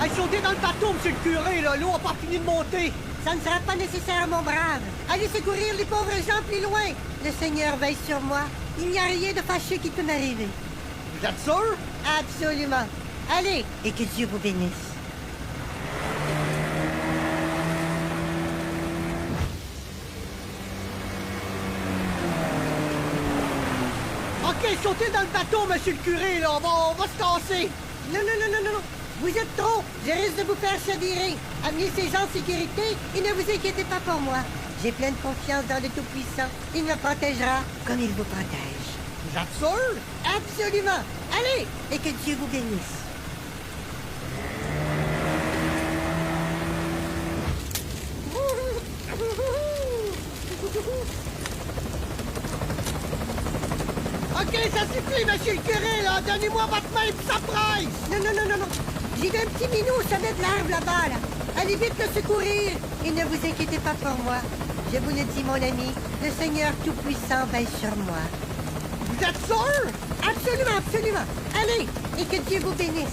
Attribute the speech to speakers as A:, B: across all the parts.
A: Hey, sautez dans le bateau, monsieur le curé, là. L'eau a pas fini de monter.
B: Ça ne sera pas nécessaire, mon brave. Allez secourir les pauvres gens plus loin. Le Seigneur veille sur moi. Il n'y a rien de fâcheux qui peut m'arriver.
A: Vous êtes sûr?
B: Absolument. Allez, et que Dieu vous bénisse.
A: OK, sautez dans le bateau, monsieur le curé, là. On va se casser.
B: Non, non, non, non, non, non. Vous êtes trop. Je risque de vous faire chavirer. Amenez ces gens en sécurité et ne vous inquiétez pas pour moi. J'ai pleine confiance dans le Tout-Puissant. Il me protégera comme il vous protège.
A: Vous êtes sûr?
B: Absolument. Allez, et que Dieu vous bénisse.
A: OK, ça suffit, monsieur le curé, là. Donnez-moi votre main, puis ça presse.
B: Non, non, non, non, non. J'ai vu un petit minou au sommet de l'arbre là-bas, là. Allez vite le secourir. Et ne vous inquiétez pas pour moi. Je vous le dis, mon ami, le Seigneur Tout-Puissant veille sur moi.
A: Vous êtes sûr?
B: Absolument, absolument. Allez, et que Dieu vous bénisse.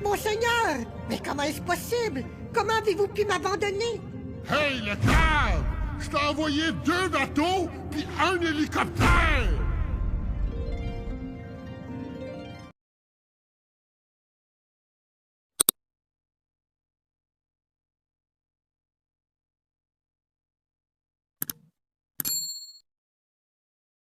B: Mon Seigneur! Mais comment est-ce possible? Comment avez-vous pu m'abandonner?
C: Hey, le cave! Je t'ai envoyé 2 bateaux puis un hélicoptère!